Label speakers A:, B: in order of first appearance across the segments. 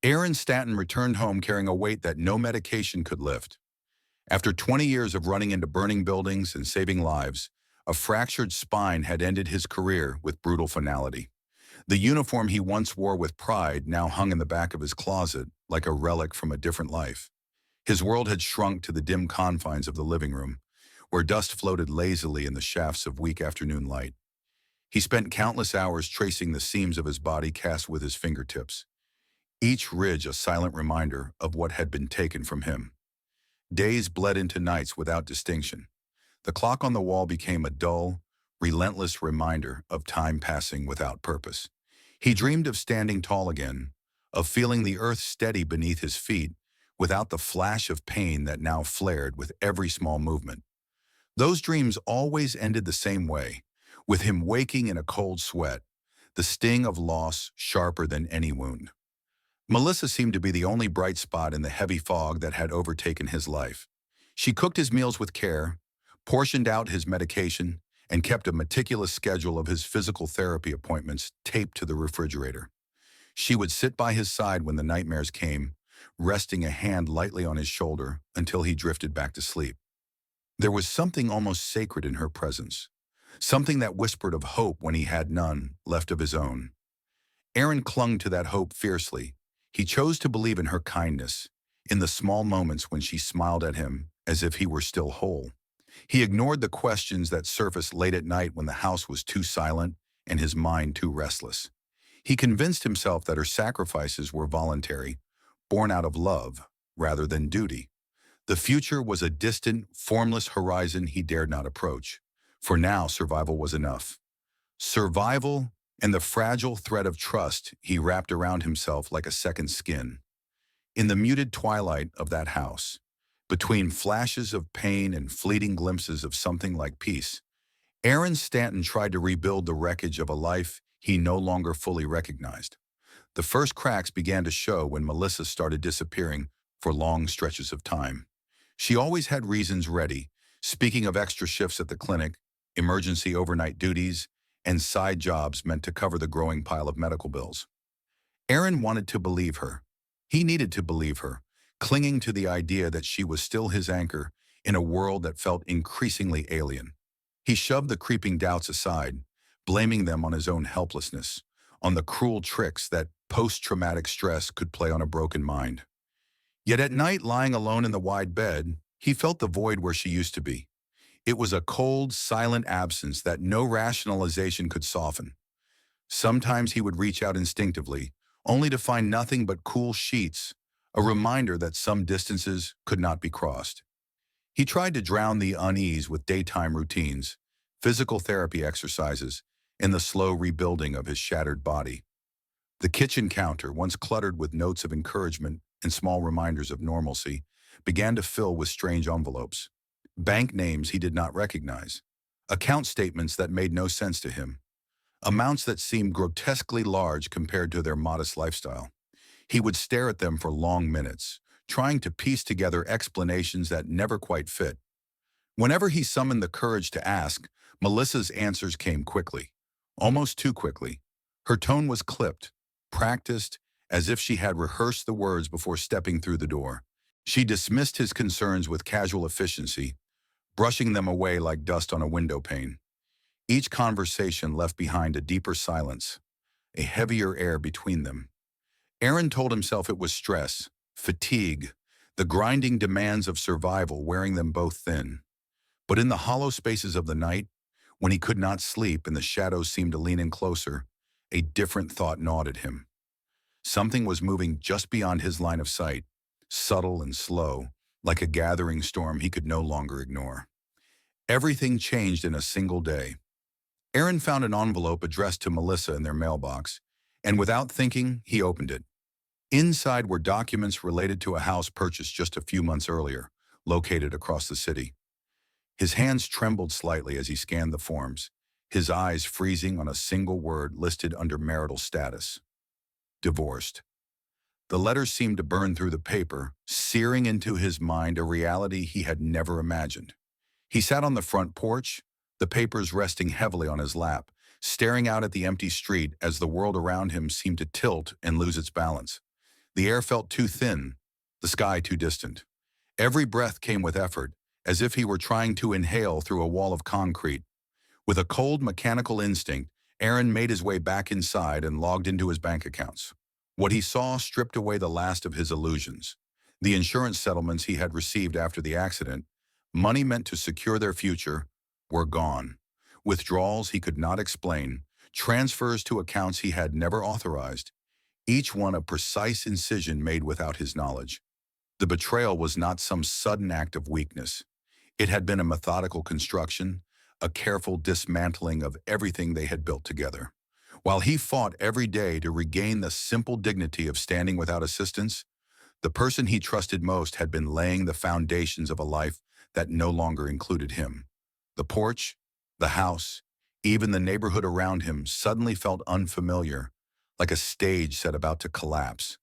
A: Aaron Stanton returned home carrying a weight that no medication could lift. After 20 years of running into burning buildings and saving lives, a fractured spine had ended his career with brutal finality. The uniform he once wore with pride now hung in the back of his closet like a relic from a different life. His world had shrunk to the dim confines of the living room, where dust floated lazily in the shafts of weak afternoon light. He spent countless hours tracing the seams of his body cast with his fingertips, each ridge a silent reminder of what had been taken from him. Days bled into nights without distinction. The clock on the wall became a dull, relentless reminder of time passing without purpose. He dreamed of standing tall again, of feeling the earth steady beneath his feet, without the flash of pain that now flared with every small movement. Those dreams always ended the same way, with him waking in a cold sweat, the sting of loss sharper than any wound. Melissa seemed to be the only bright spot in the heavy fog that had overtaken his life. She cooked his meals with care, portioned out his medication, and kept a meticulous schedule of his physical therapy appointments taped to the refrigerator. She would sit by his side when the nightmares came, resting a hand lightly on his shoulder until he drifted back to sleep. There was something almost sacred in her presence, something that whispered of hope when he had none left of his own. Aaron clung to that hope fiercely. He chose to believe in her kindness, in the small moments when she smiled at him as if he were still whole. He ignored the questions that surfaced late at night when the house was too silent and his mind too restless. He convinced himself that her sacrifices were voluntary, born out of love rather than duty. The future was a distant, formless horizon he dared not approach. For now, survival was enough. Survival and the fragile thread of trust he wrapped around himself like a second skin. In the muted twilight of that house, between flashes of pain and fleeting glimpses of something like peace, Aaron Stanton tried to rebuild the wreckage of a life he no longer fully recognized. The first cracks began to show when Melissa started disappearing for long stretches of time. She always had reasons ready, speaking of extra shifts at the clinic, emergency overnight duties, and side jobs meant to cover the growing pile of medical bills. Aaron wanted to believe her. He needed to believe her, clinging to the idea that she was still his anchor in a world that felt increasingly alien. He shoved the creeping doubts aside, blaming them on his own helplessness, on the cruel tricks that post-traumatic stress could play on a broken mind. Yet at night, lying alone in the wide bed, he felt the void where she used to be. It was a cold, silent absence that no rationalization could soften. Sometimes he would reach out instinctively, only to find nothing but cool sheets, a reminder that some distances could not be crossed. He tried to drown the unease with daytime routines, physical therapy exercises, and the slow rebuilding of his shattered body. The kitchen counter, once cluttered with notes of encouragement and small reminders of normalcy, began to fill with strange envelopes. Bank names he did not recognize, account statements that made no sense to him, amounts that seemed grotesquely large compared to their modest lifestyle. He would stare at them for long minutes, trying to piece together explanations that never quite fit. Whenever he summoned the courage to ask, Melissa's answers came quickly, almost too quickly. Her tone was clipped, practiced, as if she had rehearsed the words before stepping through the door. She dismissed his concerns with casual efficiency, brushing them away like dust on a window pane. Each conversation left behind a deeper silence, a heavier air between them. Aaron told himself it was stress, fatigue, the grinding demands of survival wearing them both thin. But in the hollow spaces of the night, when he could not sleep and the shadows seemed to lean in closer, a different thought gnawed at him. Something was moving just beyond his line of sight, subtle and slow, like a gathering storm he could no longer ignore. Everything changed in a single day. Aaron found an envelope addressed to Melissa in their mailbox, and without thinking, he opened it. Inside were documents related to a house purchased just a few months earlier, located across the city. His hands trembled slightly as he scanned the forms, his eyes freezing on a single word listed under marital status: divorced. The letters seemed to burn through the paper, searing into his mind a reality he had never imagined. He sat on the front porch, the papers resting heavily on his lap, staring out at the empty street as the world around him seemed to tilt and lose its balance. The air felt too thin, the sky too distant. Every breath came with effort, as if he were trying to inhale through a wall of concrete. With a cold mechanical instinct, Aaron made his way back inside and logged into his bank accounts. What he saw stripped away the last of his illusions. The insurance settlements he had received after the accident, money meant to secure their future, were gone. Withdrawals he could not explain, transfers to accounts he had never authorized, each one a precise incision made without his knowledge. The betrayal was not some sudden act of weakness. It had been a methodical construction, a careful dismantling of everything they had built together. While he fought every day to regain the simple dignity of standing without assistance, the person he trusted most had been laying the foundations of a life that no longer included him. The porch, the house, even the neighborhood around him suddenly felt unfamiliar, like a stage set about to collapse.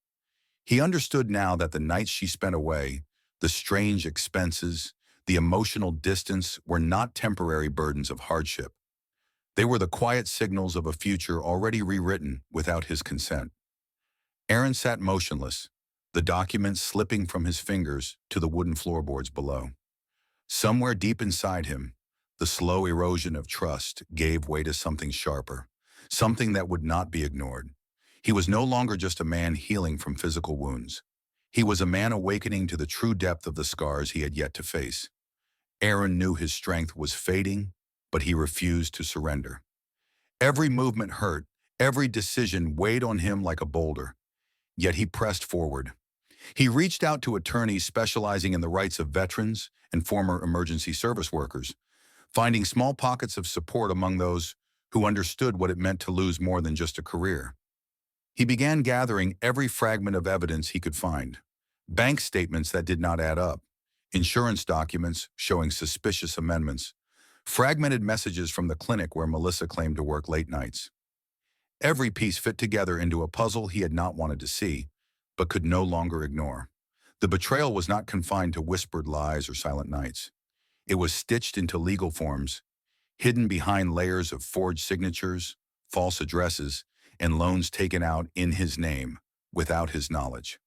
A: He understood now that the nights she spent away, the strange expenses, the emotional distance were not temporary burdens of hardship. They were the quiet signals of a future already rewritten without his consent. Aaron sat motionless, the documents slipping from his fingers to the wooden floorboards below. Somewhere deep inside him, the slow erosion of trust gave way to something sharper, something that would not be ignored. He was no longer just a man healing from physical wounds. He was a man awakening to the true depth of the scars he had yet to face. Aaron knew his strength was fading, but he refused to surrender. Every movement hurt, every decision weighed on him like a boulder. Yet he pressed forward. He reached out to attorneys specializing in the rights of veterans and former emergency service workers, finding small pockets of support among those who understood what it meant to lose more than just a career. He began gathering every fragment of evidence he could find. Bank statements that did not add up, insurance documents showing suspicious amendments, fragmented messages from the clinic where Melissa claimed to work late nights. Every piece fit together into a puzzle he had not wanted to see, but could no longer ignore. The betrayal was not confined to whispered lies or silent nights. It was stitched into legal forms, hidden behind layers of forged signatures, false addresses, and loans taken out in his name, without his knowledge.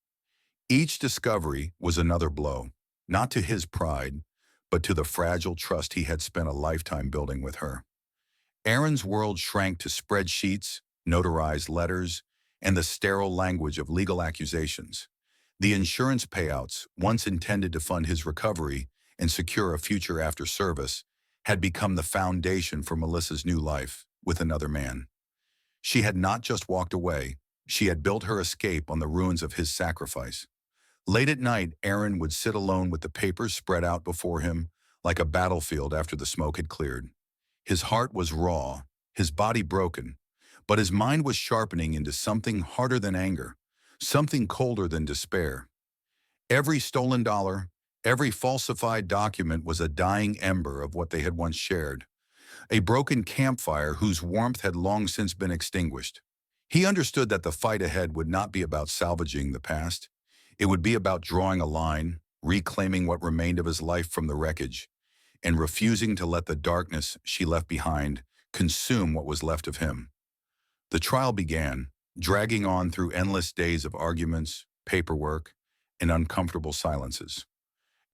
A: Each discovery was another blow, not to his pride, but to the fragile trust he had spent a lifetime building with her. Aaron's world shrank to spreadsheets, notarized letters, and the sterile language of legal accusations. The insurance payouts, once intended to fund his recovery and secure a future after service, had become the foundation for Melissa's new life with another man. She had not just walked away, she had built her escape on the ruins of his sacrifice. Late at night, Aaron would sit alone with the papers spread out before him like a battlefield after the smoke had cleared. His heart was raw, his body broken, but his mind was sharpening into something harder than anger, something colder than despair. Every stolen dollar, every falsified document was a dying ember of what they had once shared, a broken campfire whose warmth had long since been extinguished. He understood that the fight ahead would not be about salvaging the past. It would be about drawing a line, reclaiming what remained of his life from the wreckage, and refusing to let the darkness she left behind consume what was left of him. The trial began, dragging on through endless days of arguments, paperwork, and uncomfortable silences.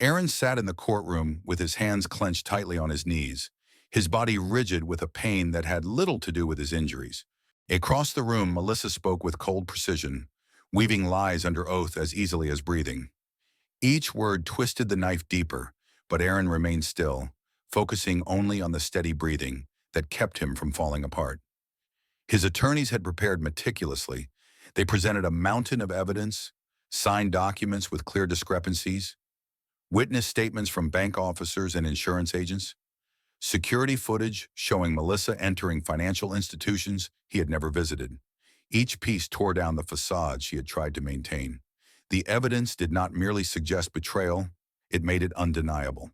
A: Aaron sat in the courtroom with his hands clenched tightly on his knees, his body rigid with a pain that had little to do with his injuries. Across the room, Melissa spoke with cold precision, weaving lies under oath as easily as breathing. Each word twisted the knife deeper, but Aaron remained still, focusing only on the steady breathing that kept him from falling apart. His attorneys had prepared meticulously. They presented a mountain of evidence, signed documents with clear discrepancies, witness statements from bank officers and insurance agents, security footage showing Melissa entering financial institutions he had never visited. Each piece tore down the facade she had tried to maintain. The evidence did not merely suggest betrayal, it made it undeniable.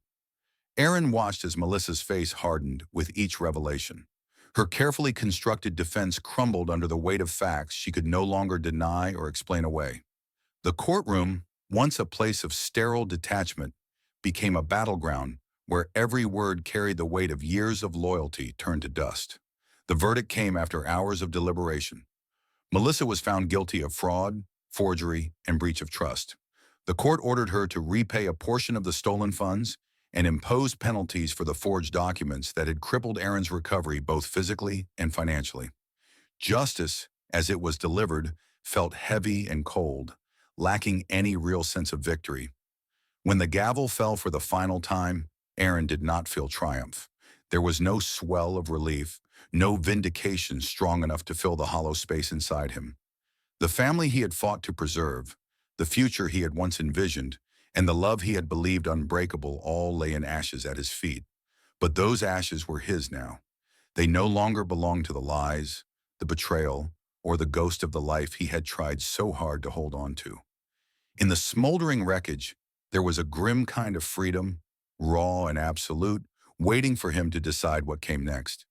A: Aaron watched as Melissa's face hardened with each revelation. Her carefully constructed defense crumbled under the weight of facts she could no longer deny or explain away. The courtroom, once a place of sterile detachment, became a battleground where every word carried the weight of years of loyalty turned to dust. The verdict came after hours of deliberation. Melissa was found guilty of fraud, forgery, and breach of trust. The court ordered her to repay a portion of the stolen funds and imposed penalties for the forged documents that had crippled Aaron's recovery both physically and financially. Justice, as it was delivered, felt heavy and cold, lacking any real sense of victory. When the gavel fell for the final time, Aaron did not feel triumph. There was no swell of relief, no vindication strong enough to fill the hollow space inside him. The family he had fought to preserve, the future he had once envisioned, and the love he had believed unbreakable all lay in ashes at his feet. But those ashes were his now. They no longer belonged to the lies, the betrayal, or the ghost of the life he had tried so hard to hold on to. In the smoldering wreckage, there was a grim kind of freedom, raw and absolute, waiting for him to decide what came next.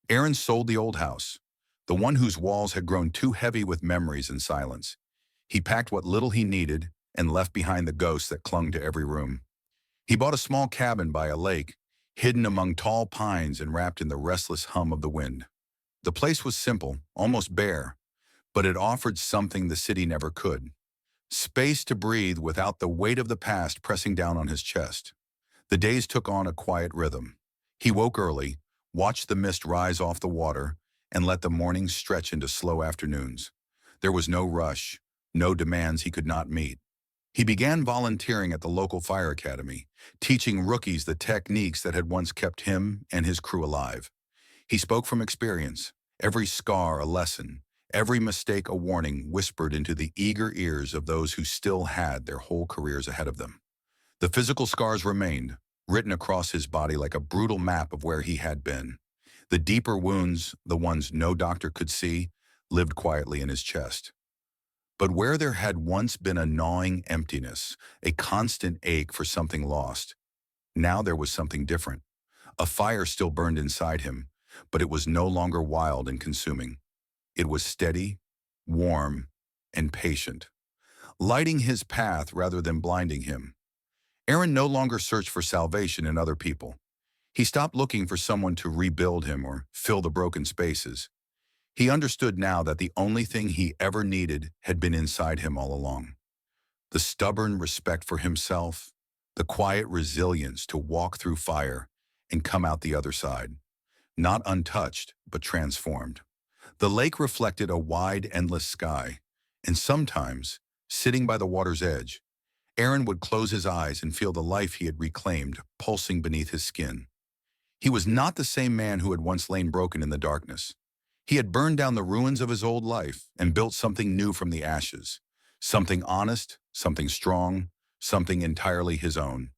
A: Aaron sold the old house, the one whose walls had grown too heavy with memories and silence. He packed what little he needed and left behind the ghosts that clung to every room. He bought a small cabin by a lake, hidden among tall pines and wrapped in the restless hum of the wind. The place was simple, almost bare, but it offered something the city never could. Space to breathe without the weight of the past pressing down on his chest. The days took on a quiet rhythm. He woke early, watched the mist rise off the water, and let the mornings stretch into slow afternoons. There was no rush, no demands he could not meet. He began volunteering at the local fire academy, teaching rookies the techniques that had once kept him and his crew alive. He spoke from experience, every scar a lesson, every mistake a warning whispered into the eager ears of those who still had their whole careers ahead of them. The physical scars remained, written across his body like a brutal map of where he had been. The deeper wounds, the ones no doctor could see, lived quietly in his chest. But where there had once been a gnawing emptiness, a constant ache for something lost, now there was something different. A fire still burned inside him, but it was no longer wild and consuming. It was steady, warm, and patient, lighting his path rather than blinding him. Aaron no longer searched for salvation in other people. He stopped looking for someone to rebuild him or fill the broken spaces. He understood now that the only thing he ever needed had been inside him all along. The stubborn respect for himself, the quiet resilience to walk through fire and come out the other side, not untouched, but transformed. The lake reflected a wide, endless sky, and sometimes, sitting by the water's edge, Aaron would close his eyes and feel the life he had reclaimed pulsing beneath his skin. He was not the same man who had once lain broken in the darkness. He had burned down the ruins of his old life and built something new from the ashes, something honest, something strong, something entirely his own.